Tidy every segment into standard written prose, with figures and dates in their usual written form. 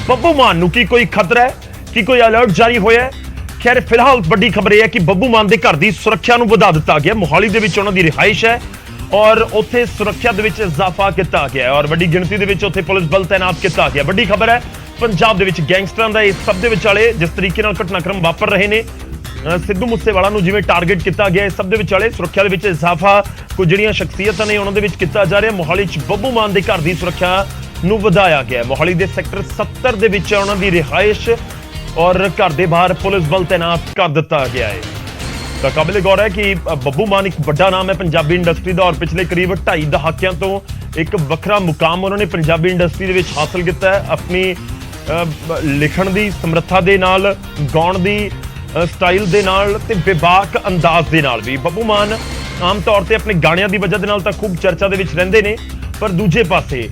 ਬੱਬੂ ਮਾਨ ਨੂੰ ਕੀ ਕੋਈ ਖਤਰਾ ਹੈ, ਕੀ ਕੋਈ ਅਲਰਟ ਜਾਰੀ ਹੋਇਆ ਹੈ? ਖੈਰ ਫਿਲਹਾਲ ਵੱਡੀ ਖਬਰ ਇਹ ਹੈ ਕਿ ਬੱਬੂ ਮਾਨ ਦੇ ਘਰ ਦੀ ਸੁਰੱਖਿਆ ਨੂੰ ਵਧਾ ਦਿੱਤਾ ਗਿਆ। ਮੋਹਾਲੀ ਦੇ ਵਿੱਚ ਉਹਨਾਂ ਦੀ ਰਿਹਾਇਸ਼ ਹੈ ਔਰ ਉੱਥੇ ਸੁਰੱਖਿਆ ਦੇ ਵਿੱਚ ਇਜ਼ਾਫਾ ਕੀਤਾ ਗਿਆ ਔਰ ਵੱਡੀ ਗਿਣਤੀ ਦੇ ਵਿੱਚ ਉੱਥੇ ਪੁਲਿਸ ਬਲ ਤੈਨਾਤ ਕੀਤਾ ਗਿਆ। ਵੱਡੀ ਖਬਰ ਹੈ ਪੰਜਾਬ ਦੇ ਵਿੱਚ ਗੈਂਗਸਟਰਾਂ ਦਾ ਇਸ ਸਭ ਦੇ ਵਿਚਾਲੇ ਜਿਸ ਤਰੀਕੇ ਨਾਲ ਘਟਨਾਕ੍ਰਮ ਵਾਪਰ ਰਹੇ ਨੇ, ਸਿੱਧੂ ਮੂਸੇਵਾਲਾ ਨੂੰ ਜਿਵੇਂ ਟਾਰਗੇਟ ਕੀਤਾ ਗਿਆ, ਇਸ ਸਭ ਦੇ ਵਿਚਾਲੇ ਸੁਰੱਖਿਆ ਦੇ ਵਿੱਚ ਇਜ਼ਾਫਾ ਕੁਝ ਜਿਹੜੀਆਂ ਸ਼ਖਸੀਅਤਾਂ ਨੇ ਉਹਨਾਂ ਦੇ ਵਿੱਚ ਕੀਤਾ ਜਾ ਰਿਹਾ। ਮੋਹਾਲੀ 'ਚ ਬੱਬੂ ਮਾਨ ਦੇ ਘਰ ਦੀ ਸੁਰੱਖਿਆ ਨੂੰ ਵਧਾਇਆ ਗਿਆ। ਮੋਹਾਲੀ ਦੇ ਸੈਕਟਰ 70 ਦੇ ਵਿੱਚ ਉਹਨਾਂ ਦੀ ਰਿਹਾਇਸ਼ ਔਰ ਘਰ ਦੇ ਬਾਹਰ ਪੁਲਿਸ ਬਲ ਤੈਨਾਤ ਕਰ ਦਿੱਤਾ ਗਿਆ ਹੈ। ਤਾਂ ਕਾਬਿਲੇ ਗੌਰ ਹੈ ਕਿ ਬੱਬੂ ਮਾਨ ਇੱਕ ਵੱਡਾ ਨਾਮ ਹੈ ਪੰਜਾਬੀ ਇੰਡਸਟਰੀ ਦਾ ਔਰ ਪਿਛਲੇ ਕਰੀਬ 2.5 ਦਹਾਕਿਆਂ ਤੋਂ ਇੱਕ ਵੱਖਰਾ ਮੁਕਾਮ ਉਹਨਾਂ ਨੇ ਪੰਜਾਬੀ ਇੰਡਸਟਰੀ ਦੇ ਵਿੱਚ ਹਾਸਲ ਕੀਤਾ ਹੈ। ਆਪਣੀ ਲਿਖਣ ਦੀ ਸਮਰੱਥਾ ਦੇ ਨਾਲ, ਗਾਉਣ ਦੀ ਸਟਾਈਲ ਦੇ ਨਾਲ ਤੇ ਬੇਬਾਕ ਅੰਦਾਜ਼ ਦੇ ਨਾਲ ਵੀ ਬੱਬੂ ਮਾਨ ਆਮ ਤੌਰ ਤੇ ਆਪਣੇ ਗਾਣਿਆਂ ਦੀ ਵਜ੍ਹਾ ਦੇ ਨਾਲ ਤਾਂ ਖੂਬ ਚਰਚਾ ਦੇ ਵਿੱਚ ਰਹਿੰਦੇ ਨੇ, ਪਰ ਦੂਜੇ ਪਾਸੇ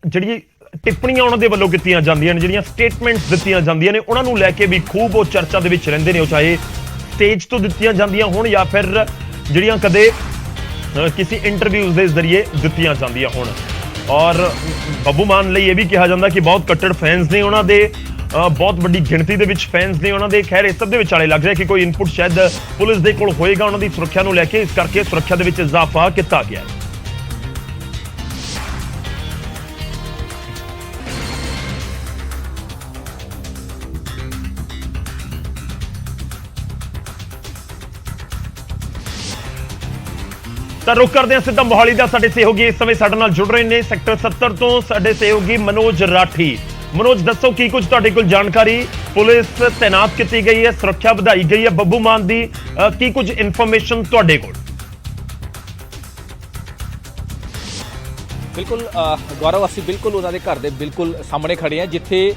ਜਿਹੜੀ ਟਿੱਪਣੀਆਂ ਉਹਨਾਂ ਦੇ ਵੱਲੋਂ ਕੀਤੀਆਂ ਜਾਂਦੀਆਂ ਨੇ, ਜਿਹੜੀਆਂ ਸਟੇਟਮੈਂਟਸ ਦਿੱਤੀਆਂ ਜਾਂਦੀਆਂ ਨੇ, ਉਹਨਾਂ ਨੂੰ ਲੈ ਕੇ ਵੀ ਖੂਬ ਉਹ ਚਰਚਾ ਦੇ ਵਿੱਚ ਰਹਿੰਦੇ ਨੇ। ਉਹ ਚਾਹੇ ਸਟੇਜ ਤੋਂ ਦਿੱਤੀਆਂ ਜਾਂਦੀਆਂ ਹੋਣ ਜਾਂ ਫਿਰ ਜਿਹੜੀਆਂ ਕਦੇ ਕਿਸੇ ਇੰਟਰਵਿਊਜ਼ ਦੇ ਜ਼ਰੀਏ ਦਿੱਤੀਆਂ ਜਾਂਦੀਆਂ ਹੋਣ। ਔਰ ਬੱਬੂ ਮਾਨ ਲਈ ਇਹ ਵੀ ਕਿਹਾ ਜਾਂਦਾ ਕਿ ਬਹੁਤ ਕੱਟੜ ਫੈਨਸ ਨੇ ਉਹਨਾਂ ਦੇ, ਬਹੁਤ ਵੱਡੀ ਗਿਣਤੀ ਦੇ ਵਿੱਚ ਫੈਨਸ ਨੇ ਉਹਨਾਂ ਦੇ। ਖੈਰ ਇਸ ਸਭ ਦੇ ਵਿਚਾਲੇ ਲੱਗ ਰਿਹਾ ਕਿ ਕੋਈ ਇਨਪੁਟ ਸ਼ਾਇਦ ਪੁਲਿਸ ਦੇ ਕੋਲ ਹੋਏਗਾ ਉਹਨਾਂ ਦੀ ਸੁਰੱਖਿਆ ਨੂੰ ਲੈ ਕੇ, ਇਸ ਕਰਕੇ ਸੁਰੱਖਿਆ ਦੇ ਵਿੱਚ ਇਜ਼ਾਫਾ ਕੀਤਾ ਗਿਆ ਹੈ। ਤਾਂ ਰੁਕ ਕਰਦੇ ਹਾਂ ਸਿੱਧਾ ਮੋਹਾਲੀ ਦਾ। ਸਾਡੇ ਸਹਿਯੋਗੀ ਇਸ ਸਮੇਂ ਸਾਡੇ ਨਾਲ ਜੁੜ ਰਹੇ ਨੇ ਸੈਕਟਰ 70 ਤੋਂ ਸਾਡੇ ਸਹਿਯੋਗੀ ਮਨੋਜ ਰਾਠੀ। ਮਨੋਜ ਦੱਸੋ ਕੀ ਕੁਝ ਤੁਹਾਡੇ ਕੋਲ ਜਾਣਕਾਰੀ? ਪੁਲਿਸ ਤੈਨਾਤ ਕੀਤੀ ਗਈ ਹੈ, ਸੁਰੱਖਿਆ ਵਧਾਈ ਗਈ ਹੈ ਬੱਬੂ ਮਾਨ ਦੀ, ਕੀ ਕੁਝ ਇਨਫੋਰਮੇਸ਼ਨ ਤੁਹਾਡੇ ਕੋਲ? ਬਿਲਕੁਲ ਗੌਰਵ, ਅਸੀਂ ਬਿਲਕੁਲ ਉਹਨਾਂ ਦੇ ਘਰ ਦੇ ਬਿਲਕੁਲ ਸਾਹਮਣੇ ਖੜੇ ਹਾਂ ਜਿੱਥੇ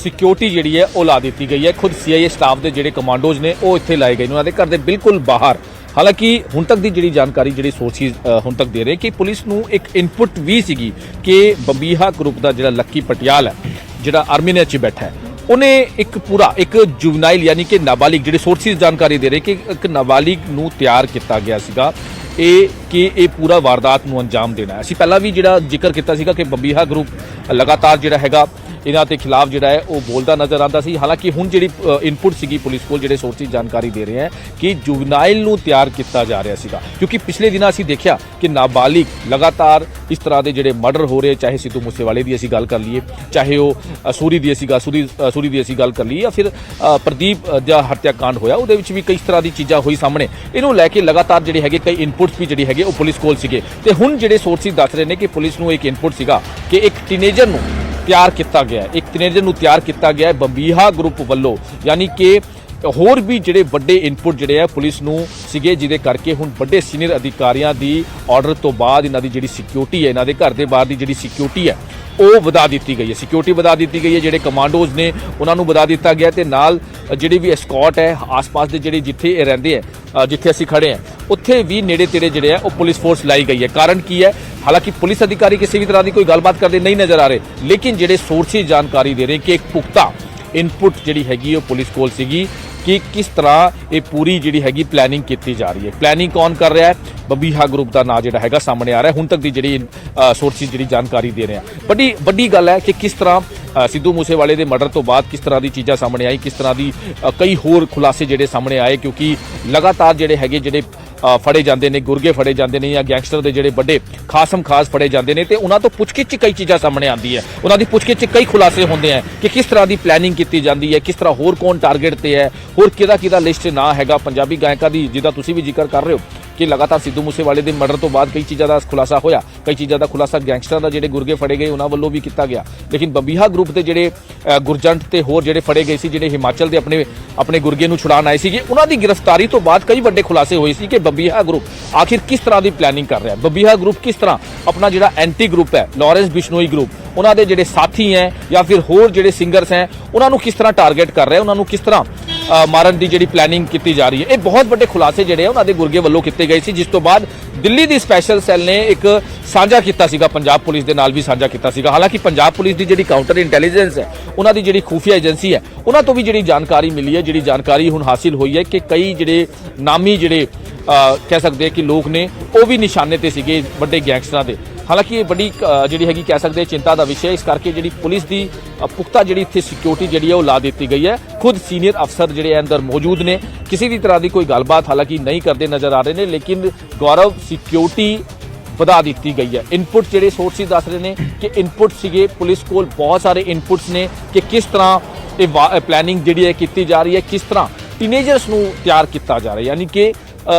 ਸਿਕਿਉਰਿਟੀ ਜਿਹੜੀ ਹੈ ਉਹ ਲਾ ਦਿੱਤੀ ਗਈ ਹੈ। ਖੁਦ CIA ਸਟਾਫ ਦੇ ਜਿਹੜੇ ਕਮਾਂਡੋਜ਼ ਨੇ ਉਹ ਇੱਥੇ ਲਾਏ ਗਏ ਨੇ ਉਹਨਾਂ ਦੇ ਘਰ ਦੇ ਬਿਲਕੁਲ ਬਾਹਰ। ਹਾਲਾਂਕਿ ਹੁਣ ਤੱਕ ਦੀ ਜਿਹੜੀ ਜਾਣਕਾਰੀ ਜਿਹੜੇ ਸੋਰਸਿਸ ਹੁਣ ਤੱਕ ਦੇ ਰਹੇ ਕਿ ਪੁਲਿਸ ਨੂੰ ਇੱਕ ਇਨਪੁਟ ਵੀ ਸੀਗੀ ਕਿ ਬੰਬੀਹਾ ਗਰੁੱਪ ਦਾ ਜਿਹੜਾ ਲੱਕੀ ਪਟਿਆਲ ਹੈ, ਜਿਹੜਾ ਆਰਮੀਨੀਆ 'ਚ ਬੈਠਾ ਹੈ, ਉਹਨੇ ਇੱਕ ਜੁਵਨਾਈਲ ਯਾਨੀ ਕਿ ਨਾਬਾਲਿਗ, ਜਿਹੜੇ ਸੋਰਸਿਸ ਜਾਣਕਾਰੀ ਦੇ ਰਹੇ ਕਿ ਇੱਕ ਨਾਬਾਲਿਗ ਨੂੰ ਤਿਆਰ ਕੀਤਾ ਗਿਆ ਸੀਗਾ ਇਹ ਪੂਰਾ ਵਾਰਦਾਤ ਨੂੰ ਅੰਜਾਮ ਦੇਣਾ। ਅਸੀਂ ਪਹਿਲਾਂ ਵੀ ਜਿਹੜਾ ਜ਼ਿਕਰ ਕੀਤਾ ਸੀਗਾ ਕਿ ਬੰਬੀਹਾ ਗਰੁੱਪ ਲਗਾਤਾਰ ਜਿਹੜਾ ਹੈਗਾ ਇਹਨਾਂ ਦੇ ਖਿਲਾਫ ਜਿਹੜਾ ਹੈ ਉਹ ਬੋਲਦਾ ਨਜ਼ਰ ਆਉਂਦਾ ਸੀ। ਹਾਲਾਂਕਿ ਹੁਣ ਜਿਹੜੀ ਇਨਪੁਟ ਸੀਗੀ ਪੁਲਿਸ ਕੋਲ, ਜਿਹੜੇ ਸੋਰਸਿਸ ਜਾਣਕਾਰੀ ਦੇ ਰਹੇ ਹੈ ਕਿ ਜੁਵਨਾਈਲ ਨੂੰ ਤਿਆਰ ਕੀਤਾ ਜਾ ਰਿਹਾ ਸੀਗਾ, ਕਿਉਂਕਿ ਪਿਛਲੇ ਦਿਨਾਂ ਅਸੀਂ ਦੇਖਿਆ ਕਿ ਨਾਬਾਲਿਗ ਲਗਾਤਾਰ ਇਸ ਤਰ੍ਹਾਂ ਦੇ ਜਿਹੜੇ ਮਰਡਰ ਹੋ ਰਹੇ, ਚਾਹੇ ਸਿੱਧੂ ਮੂਸੇਵਾਲੇ ਦੀ ਅਸੀਂ ਗੱਲ ਕਰ ਲਈਏ, ਚਾਹੇ ਉਹ ਸੂਰੀ ਦੀ ਅਸੀਂ ਗੱਲ ਕਰ ਲਈਏ, ਜਾਂ ਫਿਰ ਪ੍ਰਦੀਪ ਦਾ ਹੱਤਿਆਕਾਂਡ ਹੋਇਆ ਉਹਦੇ ਵਿੱਚ ਵੀ ਕਈ ਤਰ੍ਹਾਂ ਦੀ ਚੀਜ਼ਾਂ ਹੋਈ ਸਾਹਮਣੇ। ਇਹਨੂੰ ਲੈ ਕੇ ਲਗਾਤਾਰ ਜਿਹੜੇ ਹੈਗੇ ਕਈ ਇਨਪੁਟਸ ਵੀ ਜਿਹੜੀ ਹੈਗੇ ਉਹ ਪੁਲਿਸ ਕੋਲ ਸੀਗੇ। ਤੇ ਹੁਣ ਜਿਹੜੇ ਸੋਰਸਿਸ ਦੱਸ ਰਹੇ ਨੇ ਕਿ ਪੁਲਿਸ ਨੂੰ ਇੱਕ ਇਨਪੁਟ ਸੀਗਾ ਕਿ ਇੱਕ ਟੀਨੇਜਰ ਨੂੰ ਤਿਆਰ ਕੀਤਾ ਗਿਆ ਹੈ ਬੰਬੀਹਾ ਗਰੁੱਪ ਵੱਲੋਂ, ਯਾਨੀ ਕਿ ਹੋਰ ਵੀ ਜਿਹੜੇ ਵੱਡੇ ਇਨਪੁਟ ਜਿਹੜੇ ਆ ਪੁਲਿਸ ਨੂੰ ਸੀਗੇ, ਜਿਹਦੇ ਕਰਕੇ ਹੁਣ ਵੱਡੇ ਸੀਨੀਅਰ ਅਧਿਕਾਰੀਆਂ ਦੀ ਆਰਡਰ ਤੋਂ ਬਾਅਦ ਇਹਨਾਂ ਦੀ ਜਿਹੜੀ ਸਿਕਿਉਰਿਟੀ ਹੈ, ਇਹਨਾਂ ਦੇ ਘਰ ਦੇ ਬਾਹਰ ਦੀ ਜਿਹੜੀ ਸਿਕਿਉਰਿਟੀ ਹੈ ਉਹ ਵਧਾ ਦਿੱਤੀ ਗਈ ਹੈ। ਸਿਕਿਉਰਿਟੀ ਵਧਾ ਦਿੱਤੀ ਗਈ ਹੈ, ਜਿਹੜੇ ਕਮਾਂਡੋਜ਼ ਨੇ ਉਹਨਾਂ ਨੂੰ ਵਧਾ ਦਿੱਤਾ ਗਿਆ ਤੇ ਨਾਲ ਜਿਹੜੀ ਵੀ ਐਸਕॉर्ट ਹੈ ਆਸ-ਪਾਸ ਦੇ ਜਿਹੜੇ ਜਿੱਥੇ ਇਹ ਰਹਿੰਦੇ ਆ, ਜਿੱਥੇ ਅਸੀਂ ਖੜੇ ਆ ਉੱਥੇ ਵੀ ਨੇੜੇ ਤੇੜੇ ਜਿਹੜੇ ਆ ਉਹ ਪੁਲਿਸ ਫੋਰਸ ਲਾਈ ਗਈ ਹੈ। ਕਾਰਨ ਕੀ ਹੈ? ਹਾਲਾਂਕਿ ਪੁਲਿਸ ਅਧਿਕਾਰੀ ਕਿਸੇ ਵੀ ਤਰ੍ਹਾਂ ਦੀ ਕੋਈ ਗੱਲਬਾਤ ਕਰਦੇ ਨਹੀਂ ਨਜ਼ਰ ਆ ਰਹੇ, ਲੇਕਿਨ ਜਿਹੜੇ ਸੋਰਸਿਸ ਜਾਣਕਾਰੀ ਦੇ ਰਹੇ ਕਿ ਇੱਕ ਪੁਖਤਾ ਇਨਪੁਟ ਜਿਹੜੀ ਹੈਗੀ ਉਹ ਪੁਲਿਸ ਕੋਲ ਸੀਗੀ ਕਿ ਕਿਸ ਤਰ੍ਹਾਂ ਇਹ ਪੂਰੀ ਜਿਹੜੀ ਹੈਗੀ ਪਲੈਨਿੰਗ ਕੀਤੀ ਜਾ ਰਹੀ ਹੈ। ਪਲੈਨਿੰਗ ਕੌਣ ਕਰ ਰਿਹਾ ਹੈ? ਬੰਬੀਹਾ ਗਰੁੱਪ ਦਾ ਨਾਂ ਜਿਹੜਾ ਹੈਗਾ ਸਾਹਮਣੇ ਆ ਰਿਹਾ ਹੁਣ ਤੱਕ ਦੀ ਜਿਹੜੀ ਸੋਰਸਿਸ ਜਿਹੜੀ ਜਾਣਕਾਰੀ ਦੇ ਰਹੇ ਆ। ਵੱਡੀ ਗੱਲ ਹੈ ਕਿ ਕਿਸ ਤਰ੍ਹਾਂ ਸਿੱਧੂ ਮੂਸੇਵਾਲੇ ਦੇ ਮਰਡਰ ਤੋਂ ਬਾਅਦ ਕਿਸ ਤਰ੍ਹਾਂ ਦੀ ਚੀਜ਼ਾਂ ਸਾਹਮਣੇ ਆਈ, ਕਿਸ ਤਰ੍ਹਾਂ ਦੀ ਕਈ ਹੋਰ ਖੁਲਾਸੇ ਜਿਹੜੇ ਸਾਹਮਣੇ ਆਏ, ਕਿਉਂਕਿ ਲਗਾਤਾਰ ਜਿਹੜੇ ਹੈਗੇ ਜਿਹੜੇ ਫੜੇ ਜਾਂਦੇ ਨੇ, ਗੁਰਗੇ ਫੜੇ ਜਾਂਦੇ ਨੇ ਜਾਂ ਗੈਂਗਸਟਰ ਦੇ ਜਿਹੜੇ ਵੱਡੇ ਖਾਸ ਫੜੇ ਜਾਂਦੇ ਨੇ ਤੇ ਉਹਨਾਂ ਤੋਂ ਪੁੱਛਗਿੱਛ 'ਚ ਕਈ ਚੀਜ਼ਾਂ ਸਾਹਮਣੇ ਆਉਂਦੀ ਹੈ। ਉਹਨਾਂ ਦੀ ਪੁੱਛਗਿੱਛ 'ਚ ਕਈ ਖੁਲਾਸੇ ਹੁੰਦੇ ਆ ਕਿ ਕਿਸ ਤਰ੍ਹਾਂ ਦੀ ਪਲੈਨਿੰਗ ਕੀਤੀ ਜਾਂਦੀ ਹੈ, ਕਿਸ ਤਰ੍ਹਾਂ ਹੋਰ ਕੌਣ ਟਾਰਗੇਟ ਤੇ ਹੈ, ਹੋਰ ਕਿਹਦਾ ਲਿਸਟ ਨਾ ਹੈਗਾ ਪੰਜਾਬੀ ਗਾਇਕਾਂ ਦੀ, ਜਿਹਦਾ ਤੁਸੀਂ ਵੀ ਜ਼ਿਕਰ ਕਰ ਰਹੇ ਹੋ ਕਿ ਲਗਾਤਾਰ ਸਿੱਧੂ ਮੂਸੇਵਾਲੇ ਦੇ ਮਰਡਰ ਤੋਂ ਬਾਅਦ ਕਈ ਚੀਜ਼ਾਂ ਦਾ ਖੁਲਾਸਾ ਹੋਇਆ, ਕਈ ਚੀਜ਼ਾਂ ਦਾ ਖੁਲਾਸਾ ਗੈਂਗਸਟਰਾਂ ਦਾ ਜਿਹੜੇ ਗੁਰਗੇ ਫੜੇ ਗਏ ਉਹਨਾਂ ਵੱਲੋਂ ਵੀ ਕੀਤਾ ਗਿਆ। ਲੇਕਿਨ ਬੰਬੀਹਾ ਗਰੁੱਪ ਦੇ ਜਿਹੜੇ ਗੁਰਜੰਟ ਤੇ ਹੋਰ ਜਿਹੜੇ ਫੜੇ ਗਏ ਸੀ, ਜਿਹੜੇ ਹਿਮਾਚਲ ਦੇ ਆਪਣੇ ਗੁਰਗੇ ਨੂੰ ਛੁਡਾਉਣ ਆਏ ਸੀਗੇ, ਉਹਨਾਂ ਦੀ ਗ੍ਰਿਫਤਾਰੀ ਤੋਂ ਬਾਅਦ ਕਈ ਵੱਡੇ ਖੁਲਾਸੇ ਹੋਏ ਸੀ ਕਿ ਬੰਬੀਹਾ ਗਰੁੱਪ ਆਖਿਰ ਕਿਸ ਤਰ੍ਹਾਂ ਦੀ ਪਲੈਨਿੰਗ ਕਰ ਰਿਹਾ ਹੈ। ਬੰਬੀਹਾ ਗਰੁੱਪ ਕਿਸ ਤਰ੍ਹਾਂ ਆਪਣਾ ਜਿਹੜਾ ਐਂਟੀ ਗਰੁੱਪ ਹੈ ਲਾਰੈਂਸ ਬਿਸ਼ਨੋਈ ਗਰੁੱਪ, ਉਹਨਾਂ ਦੇ ਜਿਹੜੇ ਸਾਥੀ ਹੈ ਜਾਂ ਫਿਰ ਹੋਰ ਜਿਹੜੇ ਸਿੰਗਰਸ ਹੈ ਉਹਨਾਂ ਨੂੰ ਕਿਸ ਤਰ੍ਹਾਂ ਟਾਰਗੇਟ ਕਰ ਰਿਹਾ, ਉਹਨਾਂ ਨੂੰ ਕਿਸ ਤਰ੍ਹਾਂ ਮਾਰਨ ਦੀ ਜਿਹੜੀ ਪਲੈਨਿੰਗ ਕੀਤੀ ਜਾ ਰਹੀ ਹੈ। ਇਹ ਬਹੁਤ ਵੱਡੇ ਖੁਲਾਸੇ ਜਿਹੜੇ ਆ ਉਹਨਾਂ ਦੇ ਗੁਰਗੇ ਵੱਲੋਂ ਕੀਤੇ ਗਏ ਸੀ, ਜਿਸ ਤੋਂ ਬਾਅਦ ਦਿੱਲੀ ਦੀ ਸਪੈਸ਼ਲ ਸੈੱਲ ਨੇ ਇੱਕ ਸਾਂਝਾ ਕੀਤਾ ਸੀਗਾ, ਪੰਜਾਬ ਪੁਲਿਸ ਦੇ ਨਾਲ ਵੀ ਸਾਂਝਾ ਕੀਤਾ ਸੀਗਾ। ਹਾਲਾਂਕਿ ਪੰਜਾਬ ਪੁਲਿਸ ਦੀ ਜਿਹੜੀ ਕਾਊਂਟਰ ਇੰਟੈਲੀਜੈਂਸ ਹੈ, ਉਹਨਾਂ ਦੀ ਜਿਹੜੀ ਖੂਫੀਆ ਏਜੰਸੀ ਹੈ, ਉਹਨਾਂ ਤੋਂ ਵੀ ਜਿਹੜੀ ਜਾਣਕਾਰੀ ਮਿਲੀ ਹੈ, ਜਿਹੜੀ ਜਾਣਕਾਰੀ ਹੁਣ ਹਾਸਿਲ ਹੋਈ ਹੈ ਕਿ ਕਈ ਜਿਹੜੇ ਨਾਮੀ ਜਿਹੜੇ ਕਹਿ ਸਕਦੇ ਕਿ ਲੋਕ ਨੇ ਉਹ ਵੀ ਨਿਸ਼ਾਨੇ ਤੇ ਸੀਗੇ ਵੱਡੇ ਗੈਂਗਸਟਰਾਂ ਦੇ, ਹਾਲਾਂਕਿ ਇਹ ਬੜੀ ਜਿਹੜੀ ਹੈਗੀ ਕਹਿ ਸਕਦੇ ਚਿੰਤਾ ਦਾ ਵਿਸ਼ਾ, ਇਸ ਕਰਕੇ ਜਿਹੜੀ ਪੁਲਿਸ ਦੀ ਪੁਖਤਾ ਜਿਹੜੀ ਇੱਥੇ ਸਿਕਿਉਰਿਟੀ ਜਿਹੜੀ ਹੈ ਉਹ ਲਾ ਦਿੱਤੀ ਗਈ ਹੈ। ਖੁਦ ਸੀਨੀਅਰ ਅਫਸਰ ਜਿਹੜੇ ਅੰਦਰ ਮੌਜੂਦ ਨੇ, ਕਿਸੇ ਵੀ ਤਰ੍ਹਾਂ ਦੀ ਕੋਈ ਗੱਲਬਾਤ ਹਾਲਾਂਕਿ ਨਹੀਂ ਕਰਦੇ ਨਜ਼ਰ ਆ ਰਹੇ ਨੇ, ਲੇਕਿਨ ਗੌਰਵ ਸਿਕਿਉਰਿਟੀ ਵਧਾ ਦਿੱਤੀ ਗਈ ਹੈ। ਇਨਪੁਟ ਜਿਹੜੇ ਸੋਰਸਿਸ ਦੱਸ ਰਹੇ ਨੇ ਕਿ ਇਨਪੁਟ ਸੀਗੇ, ਪੁਲਿਸ ਕੋਲ ਬਹੁਤ ਸਾਰੇ ਇਨਪੁਟਸ ਨੇ ਕਿ ਕਿਸ ਤਰ੍ਹਾਂ ਇਹ ਪਲੈਨਿੰਗ ਜਿਹੜੀ ਹੈ ਕੀਤੀ ਜਾ ਰਹੀ ਹੈ, ਕਿਸ ਤਰ੍ਹਾਂ ਟੀਨੇਜਰਸ ਨੂੰ ਤਿਆਰ ਕੀਤਾ ਜਾ ਰਿਹਾ, ਯਾਨੀ ਕਿ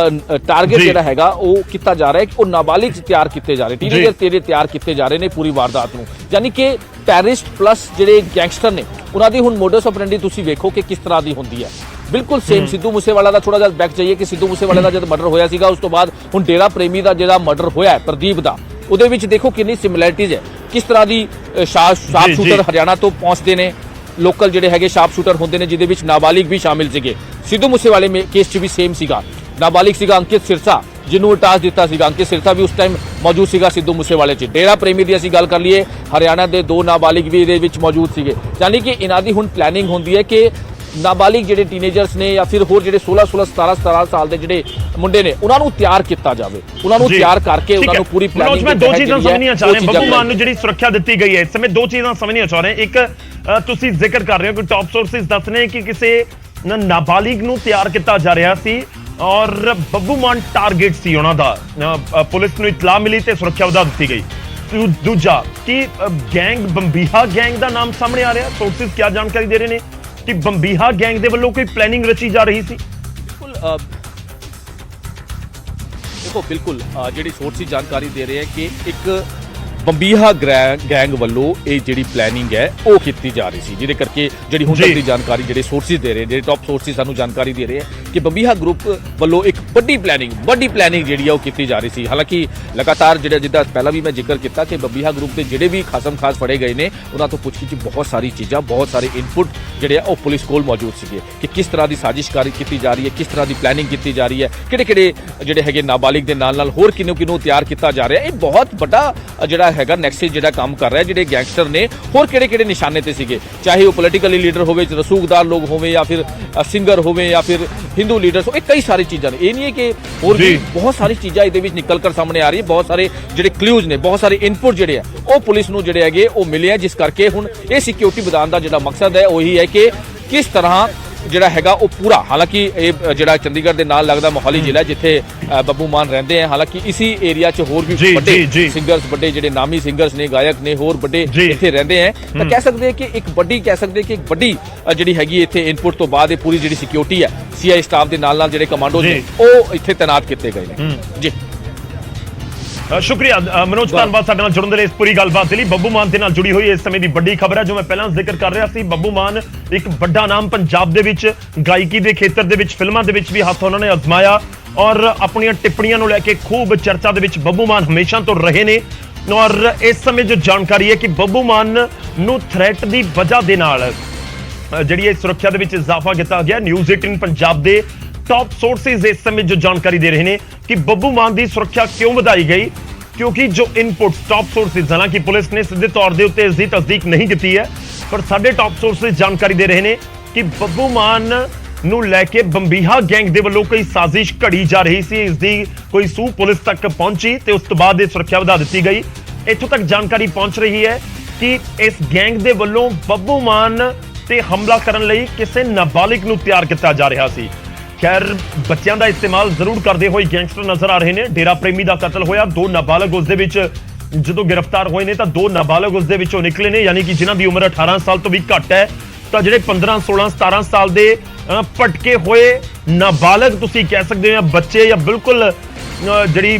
ਟਾਰਗੇਟ ਜਿਹੜਾ ਹੈਗਾ ਉਹ ਕੀਤਾ ਜਾ ਰਿਹਾ ਹੈ ਕਿ ਉਹ ਨਾਬਾਲਿਗ ਤਿਆਰ ਕੀਤੇ ਜਾ ਰਹੇ, ਟੀਨੇਜਰ ਤੇਰੇ ਤਿਆਰ ਕੀਤੇ ਜਾ ਰਹੇ ਨੇ ਪੂਰੀ ਵਾਰਦਾਤ ਨੂੰ, ਯਾਨੀ ਕਿ ਟੈਰਰਿਸਟ ਪਲੱਸ ਜਿਹੜੇ ਗੈਂਗਸਟਰ ਨੇ ਉਹਨਾਂ ਦੀ ਹੁਣ ਮੋਡਸ ਆਪਰੈਂਡੀ ਤੁਸੀਂ ਵੇਖੋ ਕਿ ਕਿਸ ਤਰ੍ਹਾਂ ਦੀ ਹੁੰਦੀ ਹੈ। ਬਿਲਕੁਲ ਸੇਮ ਸਿੱਧੂ ਮੂਸੇਵਾਲਾ ਦਾ ਥੋੜਾ ਜਿਹਾ ਬੈਕ ਜਾਈਏ ਕਿ ਸਿੱਧੂ ਮੂਸੇਵਾਲੇ ਦਾ ਜਦ ਮਰਡਰ ਹੋਇਆ ਸੀਗਾ, ਉਸ ਤੋਂ ਬਾਅਦ ਹੁਣ ਡੇਰਾ ਪ੍ਰੇਮੀ ਦਾ ਜਿਹੜਾ ਮਰਡਰ ਹੋਇਆ ਪ੍ਰਦੀਪ ਦਾ, ਉਹਦੇ ਵਿੱਚ ਦੇਖੋ ਕਿੰਨੀ ਸਿਮਿਲੈਰਿਟੀਜ਼ ਹੈ। ਕਿਸ ਤਰ੍ਹਾਂ ਦੀ ਸ਼ਾਰਪ ਸ਼ੂਟਰ ਹਰਿਆਣਾ ਤੋਂ ਪਹੁੰਚਦੇ ਨੇ, ਲੋਕਲ ਜਿਹੜੇ ਹੈਗੇ ਸ਼ਾਰਪ ਸ਼ੂਟਰ ਹੁੰਦੇ ਨੇ ਜਿਹਦੇ ਵਿੱਚ ਨਾਬਾਲਿਗ ਵੀ ਸ਼ਾਮਿਲ ਸੀਗੇ। ਸਿੱਧੂ ਮੂਸੇਵਾਲੇ ਕੇਸ 'ਚ ਵੀ ਸੇਮ ਸੀਗਾ, ਨਾਬਾਲਿਗ ਸੀਗਾ ਅੰਕਿਤ ਸਿਰਸਾ ਜਿਹਨੂੰ ਟਾਸ ਦਿੱਤਾ ਸੀਗਾ, ਅੰਕਿਤ ਸਿਰਸਾ ਵੀ ਉਸ ਟਾਈਮ ਮੌਜੂਦ ਸੀਗਾ ਸਿੱਧੂ ਮੂਸੇਵਾਲੇ 'ਚ। ਡੇਰਾ ਪ੍ਰੇਮੀ ਦੀ ਅਸੀਂ ਗੱਲ ਕਰ ਲਈਏ, ਹਰਿਆਣਾ ਦੇ 2 ਨਾਬਾਲਿਗ ਵੀ ਇਹਦੇ ਵਿੱਚ ਮੌਜੂਦ ਸੀਗੇ। ਯਾਨੀ ਕਿ ਇਹਨਾਂ ਦੀ ਹੁਣ ਪਲੈਨਿੰਗ ਹੁੰਦੀ ਹੈ ਕਿ ਨਾਬਾਲਿਗ ਜਿਹੜੇ ਟੀਨੇਜਰਸ ਨੇ ਜਾਂ ਫਿਰ ਹੋਰ ਜਿਹੜੇ 16 17 ਸਾਲ ਦੇ ਜਿਹੜੇ ਮੁੰਡੇ ਨੇ ਉਹਨਾਂ ਨੂੰ ਤਿਆਰ ਕੀਤਾ ਜਾਵੇ, ਉਹਨਾਂ ਨੂੰ ਤਿਆਰ ਕਰਕੇ ਉਹਨਾਂ ਨੂੰ ਪੂਰੀ ਪਲੈਨਿੰਗ। ਮੈਂ ਦੋ ਚੀਜ਼ਾਂ ਸਮਝਣੀਆਂ ਚਾਹ ਰਿਹਾ, ਬੱਬੂ ਮਾਨ ਨੂੰ ਜਿਹੜੀ ਸੁਰੱਖਿਆ ਦਿੱਤੀ ਗਈ ਹੈ ਇਸ ਸਮੇਂ, ਦੋ ਚੀਜ਼ਾਂ ਸਮਝਣੀਆਂ ਚਾਹ ਰਹੇ। ਇੱਕ ਤੁਸੀਂ ਜ਼ਿਕਰ ਕਰ ਰਹੇ ਹੋ ਕਿ ਟਾਪ ਸੋਰਸਿਸ ਦੱਸ ਰਹੇ ਕਿ ਕਿਸੇ ਨਾਬਾਲਿਗ ਨੂੰ ਤਿਆਰ ਕੀਤਾ ਜਾ ਰਿਹਾ ਸੀ ਔਰ ਬੱਬੂ ਮਾਨ ਟਾਰਗੇਟ ਸੀ ਉਹਨਾਂ ਦਾ, ਪੁਲਿਸ ਨੂੰ ਇਤਲਾਹ ਮਿਲੀ ਤੇ ਸੁਰੱਖਿਆ ਵਧਾ ਦਿੱਤੀ ਗਈ। ਦੂਜਾ ਕਿ ਗੈਂਗ ਬੰਬੀਹਾ ਗੈਂਗ ਦਾ ਨਾਮ ਸਾਹਮਣੇ ਆ ਰਿਹਾ, ਸੋਰਸਿਸ ਕੀ ਜਾਣਕਾਰੀ ਦੇ ਰਹੇ ਨੇ ਕਿ ਬੰਬੀਹਾ ਗੈਂਗ ਦੇ ਵੱਲੋਂ ਕੋਈ ਪਲੈਨਿੰਗ ਰਚੀ ਜਾ ਰਹੀ ਸੀ। ਦੇਖੋ ਬਿਲਕੁਲ ਜਿਹੜੀ ਸੋਰਸਿਸ ਜਾਣਕਾਰੀ ਦੇ ਰਹੇ ਹੈ ਕਿ ਇੱਕ ਬੰਬੀਹਾ ਗੈਂਗ ਵੱਲੋਂ ਇਹ ਜਿਹੜੀ ਪਲੈਨਿੰਗ ਹੈ ਉਹ ਕੀਤੀ ਜਾ ਰਹੀ ਸੀ, ਜਿਹਦੇ ਕਰਕੇ ਜਿਹੜੀ ਹੁਣ ਤੱਕ ਦੀ ਜਾਣਕਾਰੀ ਜਿਹੜੇ ਸੋਰਸਿਸ ਦੇ ਰਹੇ, ਜਿਹੜੇ ਟਾਪ ਸੋਰਸਿਸ ਸਾਨੂੰ ਜਾਣਕਾਰੀ ਦੇ ਰਹੇ ਹੈ ਕਿ ਬੰਬੀਹਾ ਗਰੁੱਪ ਵੱਲੋਂ ਇੱਕ ਵੱਡੀ ਪਲੈਨਿੰਗ ਜਿਹੜੀ ਹੈ ਉਹ ਕੀਤੀ ਜਾ ਰਹੀ ਸੀ। ਹਾਲਾਂਕਿ ਲਗਾਤਾਰ ਜਿੱਦਾਂ ਪਹਿਲਾਂ ਵੀ ਮੈਂ ਜ਼ਿਕਰ ਕੀਤਾ ਕਿ ਬੰਬੀਹਾ ਗਰੁੱਪ ਦੇ ਜਿਹੜੇ ਵੀ ਖਾਸ ਫੜੇ ਗਏ ਨੇ ਉਹਨਾਂ ਤੋਂ ਪੁੱਛਗਿੱਛ ਬਹੁਤ ਸਾਰੀ ਚੀਜ਼ਾਂ, ਬਹੁਤ ਸਾਰੇ ਇਨਪੁਟ ਜਿਹੜੇ ਆ ਉਹ ਪੁਲਿਸ ਕੋਲ ਮੌਜੂਦ ਸੀਗੇ ਕਿ ਕਿਸ ਤਰ੍ਹਾਂ ਦੀ ਸਾਜ਼ਿਸ਼ਕਾਰੀ ਕੀਤੀ ਜਾ ਰਹੀ ਹੈ, ਕਿਸ ਤਰ੍ਹਾਂ ਦੀ ਪਲੈਨਿੰਗ ਕੀਤੀ ਜਾ ਰਹੀ ਹੈ, ਕਿਹੜੇ ਜਿਹੜੇ ਹੈਗੇ ਨਾਬਾਲਿਗ ਦੇ ਨਾਲ ਹੋਰ ਕਿਹਨੂੰ ਤਿਆਰ ਕੀਤਾ ਜਾ ਰਿਹਾ। ਇਹ ਬਹੁਤ ਵੱਡਾ ਜਿਹੜਾ ਹੈਗਾ ਨੈਕਸਸ ਜਿਹੜਾ ਕੰਮ ਕਰ ਰਿਹਾ, ਜਿਹੜੇ ਗੈਂਗਸਟਰ ਨੇ ਹੋਰ ਕਿਹੜੇ ਨਿਸ਼ਾਨੇ ਤੇ ਸੀਗੇ, ਚਾਹੇ ਉਹ ਪੋਲੀਟੀਕਲੀ ਲੀਡਰ ਹੋਵੇ, ਰਸੂਖਦਾਰ ਲੋਕ ਹੋਵੇ ਜਾਂ ਫਿਰ ਸਿੰਗਰ ਹੋਵੇ ਜਾਂ ਫਿਰ ਹਿੰਦੂ ਲੀਡਰਸ, ਇਹ ਕਈ ਸਾਰੀ ਚੀਜ਼ਾਂ ਨੇ। ਇਹ ਨਹੀਂ ਹੈ ਕਿ ਹੋਰ ਵੀ ਬਹੁਤ ਸਾਰੀ ਚੀਜ਼ਾਂ ਇਹਦੇ ਵਿੱਚ ਨਿਕਲ ਕਰ ਸਾਹਮਣੇ ਆ ਰਹੀ ਹੈ, ਬਹੁਤ ਸਾਰੇ ਜਿਹੜੇ ਕਲੂਜ਼ ਨੇ, ਬਹੁਤ ਸਾਰੇ ਇਨਪੁਟ ਜਿਹੜੇ ਆ ਉਹ ਪੁਲਿਸ ਨੂੰ ਜਿਹੜੇ ਹੈਗੇ ਉਹ ਮਿਲੇ ਆ, ਜਿਸ ਕਰਕੇ ਹੁਣ ਇਹ ਸਿਕਿਉਰਿਟੀ ਵਧਾਉਣ ਦਾ ਜਿਹੜਾ ਮਕਸਦ ਹੈ ਉਹੀ ਹੈ ਕਿ ਕਿਸ ਤਰ੍ਹਾਂ ਜਿਹੜਾ ਹੈਗਾ ਉਹ ਪੂਰਾ, ਹਾਲਾਂਕਿ ਇਹ ਜਿਹੜਾ ਚੰਡੀਗੜ੍ਹ ਦੇ ਨਾਲ ਲੱਗਦਾ ਮੋਹਾਲੀ ਜ਼ਿਲ੍ਹਾ ਜਿੱਥੇ ਬੱਬੂ ਮਾਨ ਰਹਿੰਦੇ ਆ, ਹਾਲਾਂਕਿ ਇਸੀ ਏਰੀਆ 'ਚ ਹੋਰ ਵੀ ਵੱਡੇ ਸਿੰਗਰਸ, ਵੱਡੇ ਜਿਹੜੇ ਨਾਮੀ ਸਿੰਗਰਸ ਨੇ, ਗਾਇਕ ਨੇ, ਹੋਰ ਵੱਡੇ ਇੱਥੇ ਰਹਿੰਦੇ ਆ। ਤਾਂ ਕਹਿ ਸਕਦੇ ਕਿ ਇੱਕ ਵੱਡੀ ਜਿਹੜੀ ਹੈਗੀ ਇੱਥੇ ਇਨਪੁਟ ਤੋਂ ਬਾਅਦ ਇਹ ਪੂਰੀ ਜਿਹੜੀ ਸਿਕਿਉਰਿਟੀ ਹੈ ਸੀਆਈ ਸਟਾਫ ਦੇ ਨਾਲ ਜਿਹੜੇ ਕਮਾਂਡੋ ਨੇ ਉਹ ਇੱਥੇ ਤੈਨਾਤ ਕੀਤੇ ਗਏ ਨੇ। ਜੀ ਸ਼ੁਕਰੀਆ ਮਨੋਜ, ਧੰਨਵਾਦ ਸਾਡੇ ਨਾਲ ਜੁੜਨ ਦੇ ਲਈ, ਇਸ ਪੂਰੀ ਗੱਲਬਾਤ ਦੇ ਲਈ। ਬੱਬੂ ਮਾਨ ਦੇ ਨਾਲ ਜੁੜੀ ਹੋਈ ਇਸ ਸਮੇਂ ਦੀ ਵੱਡੀ ਖਬਰ ਹੈ ਜੋ ਮੈਂ ਪਹਿਲਾਂ ਜ਼ਿਕਰ ਕਰ ਰਿਹਾ ਸੀ। ਬੱਬੂ ਮਾਨ ਇੱਕ ਵੱਡਾ ਨਾਮ ਪੰਜਾਬ ਦੇ ਵਿੱਚ, ਗਾਇਕੀ ਦੇ ਖੇਤਰ ਦੇ ਵਿੱਚ, ਫਿਲਮਾਂ ਦੇ ਵਿੱਚ ਵੀ ਹੱਥ ਉਹਨਾਂ ਨੇ ਅਜ਼ਮਾਇਆ ਔਰ ਆਪਣੀਆਂ ਟਿੱਪਣੀਆਂ ਨੂੰ ਲੈ ਕੇ ਖੂਬ ਚਰਚਾ ਦੇ ਵਿੱਚ ਬੱਬੂ ਮਾਨ ਹਮੇਸ਼ਾ ਤੋਂ ਰਹੇ ਨੇ। ਔਰ ਇਸ ਸਮੇਂ ਜੋ ਜਾਣਕਾਰੀ ਹੈ ਕਿ ਬੱਬੂ ਮਾਨ ਨੂੰ ਥ੍ਰੈਟ ਦੀ ਵਜ੍ਹਾ ਦੇ ਨਾਲ ਜਿਹੜੀ ਸੁਰੱਖਿਆ ਦੇ ਵਿੱਚ ਇਜ਼ਾਫਾ ਕੀਤਾ ਗਿਆ। ਨਿਊਜ਼ 18 ਪੰਜਾਬ ਦੇ ਟਾਪ ਸੋਰਸਿਸ ਇਸ ਸਮੇਂ ਜੋ ਜਾਣਕਾਰੀ ਦੇ ਰਹੇ ਨੇ ਕਿ ਬੱਬੂ ਮਾਨ ਦੀ ਸੁਰੱਖਿਆ ਕਿਉਂ ਵਧਾਈ ਗਈ, ਕਿਉਂਕਿ ਜੋ ਇਨਪੁਟਸ ਟਾਪ ਸੋਰਸਿਸ, ਹਾਲਾਂਕਿ ਪੁਲਿਸ ਨੇ ਸਿੱਧੇ ਤੌਰ ਦੇ ਉੱਤੇ ਇਸ ਦੀ ਤਸਦੀਕ ਨਹੀਂ ਕੀਤੀ ਹੈ, ਪਰ ਸਾਡੇ ਟਾਪ ਸੋਰਸਿਸ ਜਾਣਕਾਰੀ ਦੇ ਰਹੇ ਨੇ ਕਿ ਬੱਬੂ ਮਾਨ ਨੂੰ ਲੈ ਕੇ ਬੰਬੀਹਾ ਗੈਂਗ ਦੇ ਵੱਲੋਂ ਕੋਈ ਸਾਜ਼ਿਸ਼ ਘੜੀ ਜਾ ਰਹੀ ਸੀ। ਇਸ ਦੀ ਕੋਈ ਸੂਹ ਪੁਲਿਸ ਤੱਕ ਪਹੁੰਚੀ ਤੇ ਉਸ ਤੋਂ ਬਾਅਦ ਇਹ ਸੁਰੱਖਿਆ ਵਧਾ ਦਿੱਤੀ ਗਈ। ਇੱਥੋਂ ਤੱਕ ਜਾਣਕਾਰੀ ਪਹੁੰਚ ਰਹੀ ਹੈ ਕਿ ਇਸ ਗੈਂਗ ਦੇ ਵੱਲੋਂ ਬੱਬੂ ਮਾਨ ਤੇ ਹਮਲਾ ਕਰਨ ਲਈ ਕਿਸੇ ਨਾਬਾਲਿਗ ਨੂੰ ਤਿਆਰ ਕੀਤਾ ਜਾ ਰਿਹਾ ਸੀ। ਖੈਰ ਬੱਚਿਆਂ ਦਾ ਇਸਤੇਮਾਲ ਜ਼ਰੂਰ ਕਰਦੇ ਹੋਏ ਗੈਂਗਸਟਰ ਨਜ਼ਰ ਆ ਰਹੇ ਨੇ। ਡੇਰਾ ਪ੍ਰੇਮੀ ਦਾ ਕਤਲ ਹੋਇਆ, 2 ਨਾਬਾਲਗ ਉਸ ਦੇ ਵਿੱਚ ਜਦੋਂ ਗ੍ਰਿਫਤਾਰ ਹੋਏ ਨੇ ਤਾਂ 2 ਨਾਬਾਲਗ ਉਸ ਦੇ ਵਿੱਚੋਂ ਨਿਕਲੇ ਨੇ, ਯਾਨੀ ਕਿ ਜਿਨ੍ਹਾਂ ਦੀ ਉਮਰ 18 ਸਾਲ ਤੋਂ ਵੀ ਘੱਟ ਹੈ। ਤਾਂ ਜਿਹੜੇ 15 16 17 ਸਾਲ ਦੇ ਭਟਕੇ ਹੋਏ ਨਾਬਾਲਗ ਤੁਸੀਂ ਕਹਿ ਸਕਦੇ ਹੋ, ਬੱਚੇ ਜਾਂ ਬਿਲਕੁਲ ਜਿਹੜੀ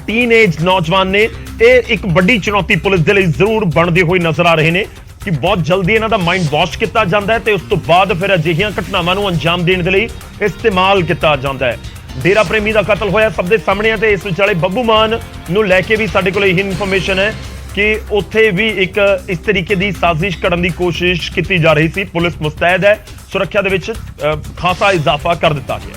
ਟੀਨੇਜ ਨੌਜਵਾਨ ਨੇ, ਇਹ ਇੱਕ ਵੱਡੀ ਚੁਣੌਤੀ ਪੁਲਿਸ ਦੇ ਲਈ ਜ਼ਰੂਰ ਬਣਦੇ ਹੋਏ ਨਜ਼ਰ ਆ ਰਹੇ ਨੇ ਕਿ ਬਹੁਤ ਜਲਦੀ ਇਹਨਾਂ ਦਾ ਮਾਈਂਡ ਵਾਸ਼ ਕੀਤਾ ਜਾਂਦਾ ਹੈ ਤੇ ਉਸ ਤੋਂ ਬਾਅਦ ਫਿਰ ਅਜਿਹੀਆਂ ਘਟਨਾਵਾਂ ਨੂੰ ਅੰਜਾਮ ਦੇਣ ਦੇ ਲਈ ਇਸਤੇਮਾਲ ਕੀਤਾ ਜਾਂਦਾ ਹੈ। ਡੇਰਾ ਪ੍ਰੇਮੀ ਦਾ ਕਤਲ ਹੋਇਆ ਸਭ ਦੇ ਸਾਹਮਣੇ ਹੈ ਤੇ ਇਸ ਵਿਚਾਲੇ ਬੱਬੂ ਮਾਨ ਨੂੰ ਲੈ ਕੇ ਵੀ ਸਾਡੇ ਕੋਲ ਇਹ ਇਨਫੋਰਮੇਸ਼ਨ ਹੈ ਕਿ ਉੱਥੇ ਵੀ ਇੱਕ ਇਸ ਤਰੀਕੇ ਦੀ ਸਾਜ਼ਿਸ਼ ਕਰਨ ਦੀ ਕੋਸ਼ਿਸ਼ ਕੀਤੀ ਜਾ ਰਹੀ ਸੀ। ਪੁਲਿਸ ਮੁਸਤੈਦ ਹੈ, ਸੁਰੱਖਿਆ ਦੇ ਵਿੱਚ ਖਾਸਾ ਇਜ਼ਾਫਾ ਕਰ ਦਿੱਤਾ ਗਿਆ।